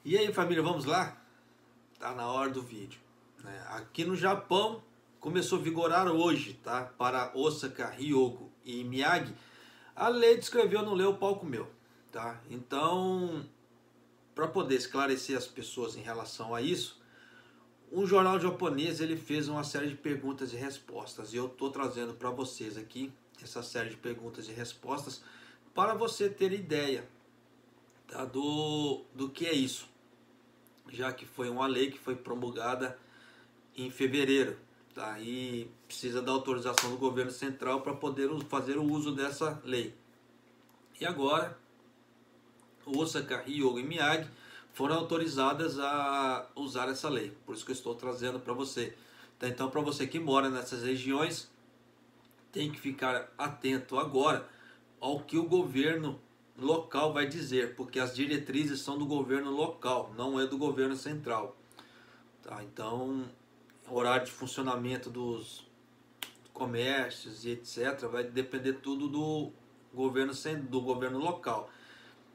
E aí, família, vamos lá? Tá na hora do vídeo, né? Aqui no Japão começou a vigorar hoje, tá? Para Osaka, Hyogo e Miyagi, a lei de escrever ou não ler, o pau comeu, tá? Então, para poder esclarecer as pessoas em relação a isso, um jornal japonês ele fez uma série de perguntas e respostas, e eu tô trazendo para vocês aqui essa série de perguntas e respostas para você ter ideia, tá? do que é isso, já que foi uma lei que foi promulgada em fevereiro, tá? E precisa da autorização do governo central para poder fazer o uso dessa lei. E agora, Osaka, Hyogo e Miyagi foram autorizadas a usar essa lei. Por isso que eu estou trazendo para você. Tá? Então, para você que mora nessas regiões, tem que ficar atento agora ao que o governo local vai dizer, porque as diretrizes são do governo local, não é do governo central. Tá? Então, horário de funcionamento dos comércios e etc. vai depender tudo do governo local.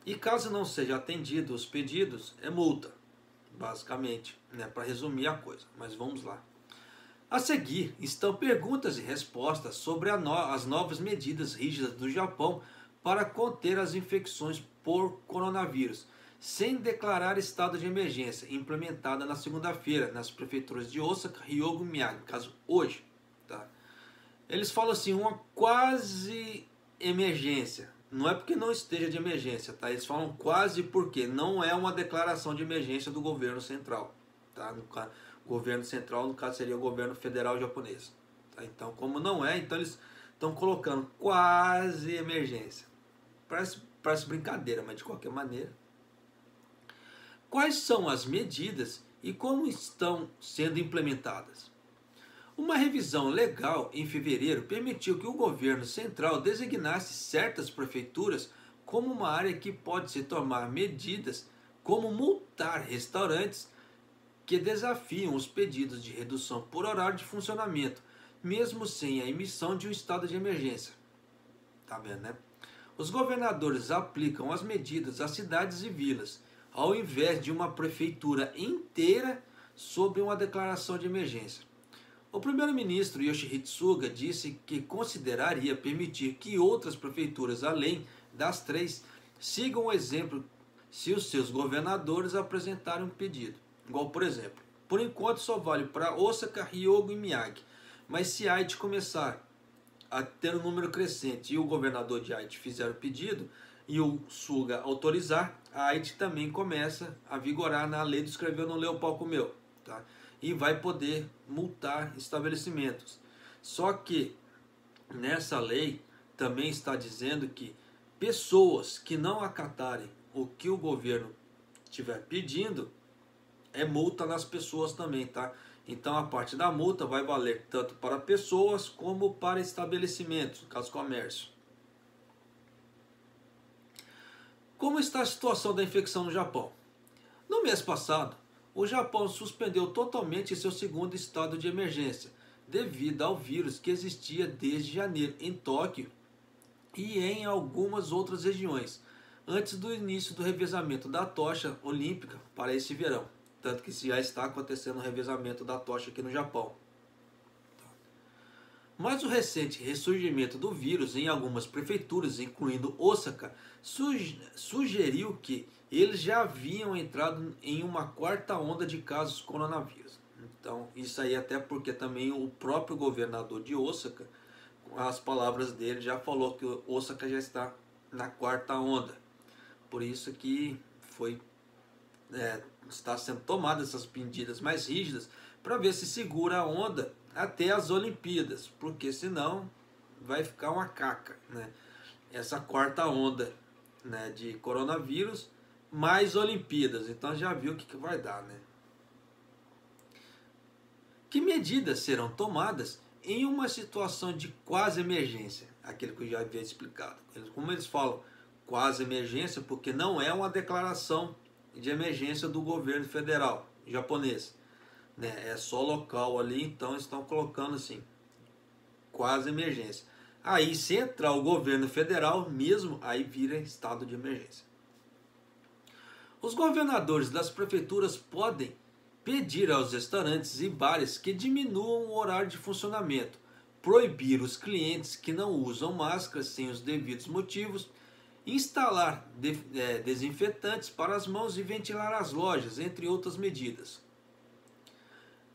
E caso não seja atendido os pedidos, é multa, basicamente, né? Para resumir a coisa. Mas vamos lá. A seguir estão perguntas e respostas sobre as novas medidas rígidas do Japão para conter as infecções por coronavírus, sem declarar estado de emergência, implementada na segunda-feira nas prefeituras de Osaka, Hyogo e Miyagi, caso hoje. Tá? Eles falam assim, uma quase emergência. Não é porque não esteja de emergência, tá? Eles falam quase porque não é uma declaração de emergência do governo central. Tá? O governo central, no caso, seria o governo federal japonês. Tá? Então, como não é, então eles estão colocando quase emergência. Parece brincadeira, mas de qualquer maneira. Quais são as medidas e como estão sendo implementadas? Uma revisão legal em fevereiro permitiu que o governo central designasse certas prefeituras como uma área que pode-se tomar medidas como multar restaurantes que desafiam os pedidos de redução por horário de funcionamento, mesmo sem a emissão de um estado de emergência. Tá vendo, né? Os governadores aplicam as medidas às cidades e vilas, ao invés de uma prefeitura inteira sob uma declaração de emergência. O primeiro-ministro Yoshihide Suga disse que consideraria permitir que outras prefeituras, além das 3, sigam o exemplo se os seus governadores apresentarem um pedido. Igual, por exemplo, por enquanto só vale para Osaka, Hyogo e Miyagi, mas se Aichi começar a ter um número crescente e o governador de Aichi fizer o pedido e o Suga autorizar, a Aichi também começa a vigorar na lei do escrever ou não ler, o pau comeu. Tá? E vai poder multar estabelecimentos. Só que nessa lei também está dizendo que pessoas que não acatarem o que o governo estiver pedindo, é multa nas pessoas também, tá? Então a parte da multa vai valer tanto para pessoas como para estabelecimentos, no caso comércio. Como está a situação da infecção no Japão? No mês passado, o Japão suspendeu totalmente seu segundo estado de emergência, devido ao vírus que existia desde janeiro em Tóquio e em algumas outras regiões, antes do início do revezamento da tocha olímpica para esse verão. Tanto que já está acontecendo o revezamento da tocha aqui no Japão. Mas o recente ressurgimento do vírus em algumas prefeituras, incluindo Osaka, sugeriu que eles já haviam entrado em uma quarta onda de casos coronavírus. Então, isso aí até porque também o próprio governador de Osaka, com as palavras dele, já falou que Osaka já está na quarta onda. Por isso que está sendo tomadas essas medidas mais rígidas para ver se segura a onda até as Olimpíadas, porque senão vai ficar uma caca, né? Essa quarta onda, né, de coronavírus mais Olimpíadas, então já viu o que vai dar, né? Que medidas serão tomadas em uma situação de quase emergência? Aquele que eu já havia explicado. Como eles falam quase emergência, porque não é uma declaração de emergência do governo federal japonês, né? É só local ali, então estão colocando assim, quase emergência. Aí se entrar o governo federal mesmo, aí vira estado de emergência. Os governadores das prefeituras podem pedir aos restaurantes e bares que diminuam o horário de funcionamento, proibir os clientes que não usam máscaras sem os devidos motivos, instalar desinfetantes para as mãos e ventilar as lojas, entre outras medidas.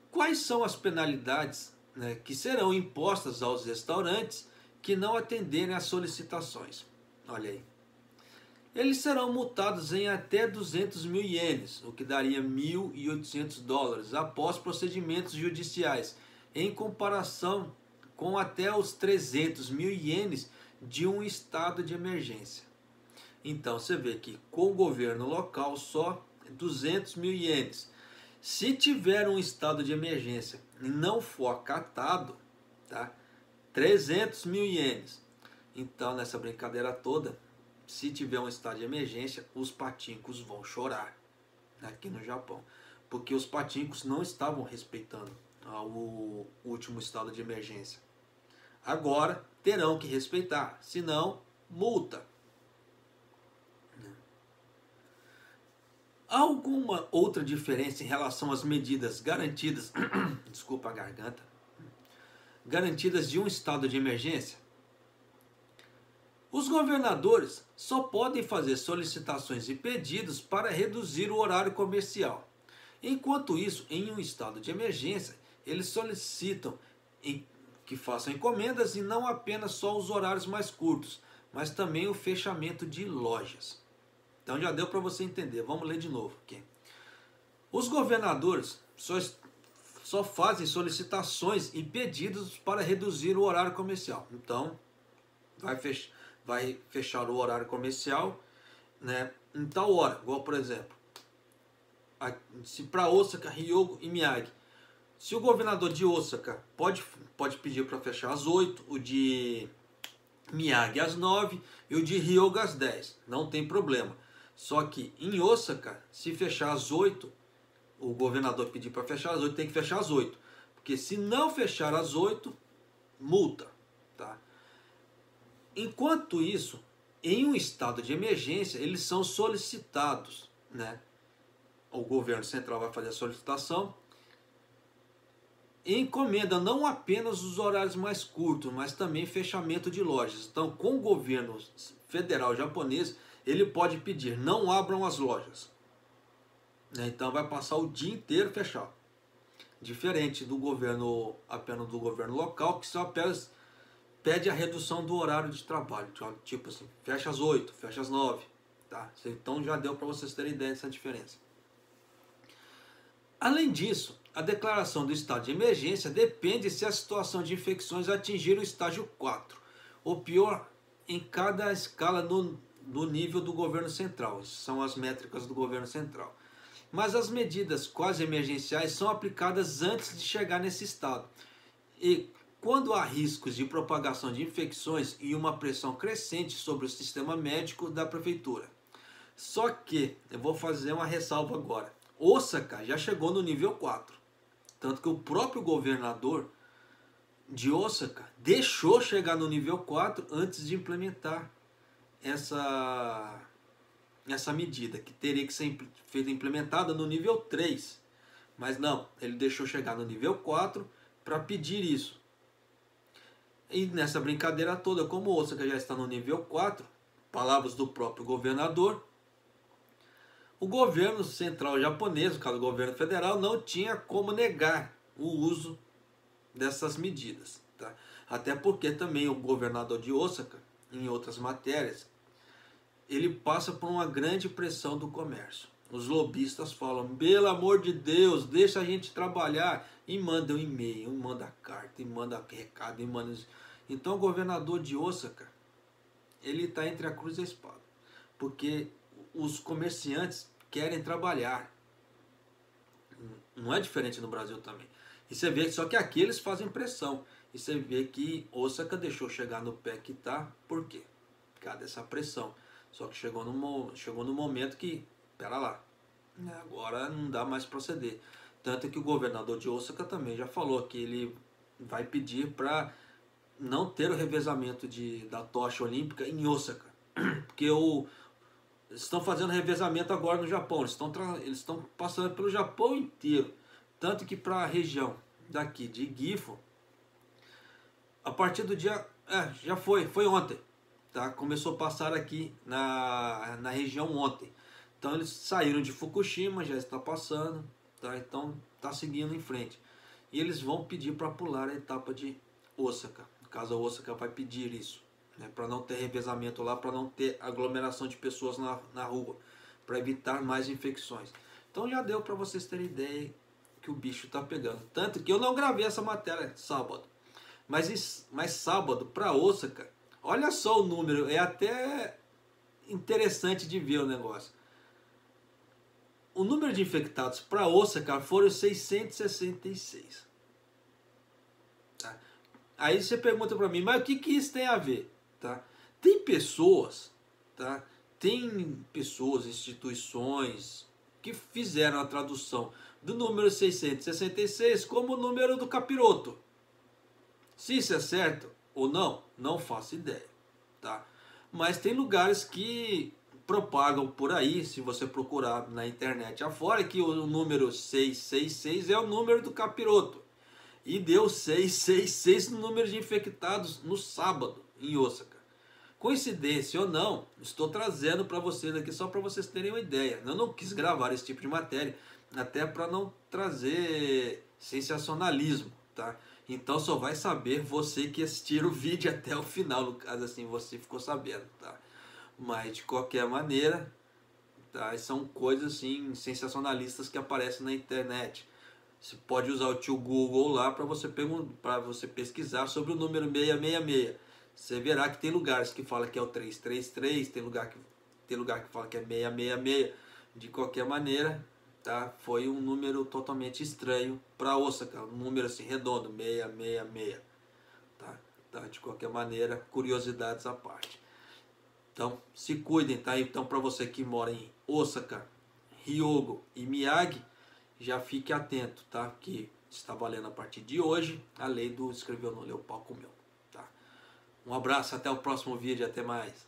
Quais são as penalidades, que serão impostas aos restaurantes que não atenderem às solicitações? Olha aí. Eles serão multados em até 200 mil ienes, o que daria $1.800, após procedimentos judiciais, em comparação com até os 300 mil ienes de um estado de emergência. Então você vê que com o governo local só 200 mil ienes. Se tiver um estado de emergência e não for acatado, tá? 300 mil ienes. Então nessa brincadeira toda, se tiver um estado de emergência, os patincos vão chorar aqui no Japão, porque os patincos não estavam respeitando o último estado de emergência. Agora terão que respeitar, senão multa. Há alguma outra diferença em relação às medidas garantidas, desculpa a garganta, garantidas de um estado de emergência? Os governadores só podem fazer solicitações e pedidos para reduzir o horário comercial. Enquanto isso, em um estado de emergência, eles solicitam que façam encomendas e não apenas só os horários mais curtos, mas também o fechamento de lojas. Então já deu para você entender. Vamos ler de novo aqui. Os governadores só fazem solicitações e pedidos para reduzir o horário comercial. Então, vai fechar o horário comercial, em tal hora. Igual, por exemplo, se para Osaka, Hyogo e Miyagi. Se o governador de Osaka pode pedir para fechar às 8, o de Miyagi às 9 e o de Hyogo às 10. Não tem problema. Só que em Osaka, se fechar às 8, o governador pedir para fechar às 8, tem que fechar às 8. Porque se não fechar às 8, multa. Tá? Enquanto isso, em um estado de emergência, eles são solicitados. O governo central vai fazer a solicitação e encomenda não apenas os horários mais curtos, mas também fechamento de lojas. Então, com o governo federal japonês, ele pode pedir, não abram as lojas. Então vai passar o dia inteiro fechado. Diferente do governo, apenas do governo local, que só apenas pede a redução do horário de trabalho. Tipo assim, fecha às 8, fecha às 9. Tá? Então já deu para vocês terem ideia dessa diferença. Além disso, a declaração do estado de emergência depende se a situação de infecções atingir o estágio 4, ou pior, em cada escala no nível do governo central. Essas são as métricas do governo central. Mas as medidas quase emergenciais são aplicadas antes de chegar nesse estado. E quando há riscos de propagação de infecções e uma pressão crescente sobre o sistema médico da prefeitura. Só que, eu vou fazer uma ressalva agora. Osaka já chegou no nível 4. Tanto que o próprio governador de Osaka deixou chegar no nível 4 antes de implementar essa medida, que teria que ser implementada no nível 3. Mas não, ele deixou chegar no nível 4 para pedir isso. E nessa brincadeira toda, como Osaka já está no nível 4, palavras do próprio governador, o governo central japonês, no caso o governo federal, não tinha como negar o uso dessas medidas. Tá? Até porque também o governador de Osaka, em outras matérias, ele passa por uma grande pressão do comércio. Os lobistas falam, pelo amor de Deus, deixa a gente trabalhar. E manda um e-mail, manda carta, e manda recado, e manda... Então o governador de Osaka, ele está entre a cruz e a espada. Porque os comerciantes querem trabalhar. Não é diferente no Brasil também. E você vê, só que aqui eles fazem pressão. E você vê que Osaka deixou chegar no pé que está. Por quê? Por causa dessa pressão. Só que chegou no momento que, pera lá, agora não dá mais para proceder. Tanto que o governador de Osaka também já falou que ele vai pedir para não ter o revezamento da tocha olímpica em Osaka. Porque Eles estão fazendo revezamento agora no Japão. Eles estão passando pelo Japão inteiro. Tanto que para a região daqui de Gifu, a partir do dia... já foi ontem. Tá? Começou a passar aqui na região ontem. Então eles saíram de Fukushima, já está passando. Tá? Então está seguindo em frente. E eles vão pedir para pular a etapa de Osaka. No caso, a Osaka vai pedir isso. Né, para não ter revezamento lá, para não ter aglomeração de pessoas na rua, para evitar mais infecções. Então já deu para vocês terem ideia que o bicho está pegando. Tanto que eu não gravei essa matéria sábado, mas sábado para Osaka, olha só o número, é até interessante de ver o negócio. O número de infectados para Osaka foram 666. Tá? Aí você pergunta para mim, mas o que isso tem a ver? Tá? Tem pessoas, tá? Tem pessoas, instituições que fizeram a tradução do número 666 como o número do capiroto. Se isso é certo ou não, não faço ideia, tá? Mas tem lugares que propagam por aí, se você procurar na internet afora, que o número 666 é o número do capiroto. E deu 666 no número de infectados no sábado, em Osaka. Coincidência ou não, estou trazendo para vocês aqui só para vocês terem uma ideia. Eu não quis gravar esse tipo de matéria, até para não trazer sensacionalismo, tá? Então só vai saber você que assistir o vídeo até o final, no caso assim, você ficou sabendo, tá? Mas de qualquer maneira, tá? São coisas assim sensacionalistas que aparecem na internet. Você pode usar o tio Google lá para você pesquisar sobre o número 666. Você verá que tem lugares que fala que é o 333, tem lugar que fala que é 666. De qualquer maneira, tá? Foi um número totalmente estranho para Osaka, um número assim redondo, 666. Tá? De qualquer maneira, curiosidades à parte. Então, se cuidem, tá? Então, para você que mora em Osaka, Hyogo e Miyagi, já fique atento, tá? Que está valendo a partir de hoje a lei do escreveu, não leu, o pau comeu, tá? Um abraço, até o próximo vídeo, até mais.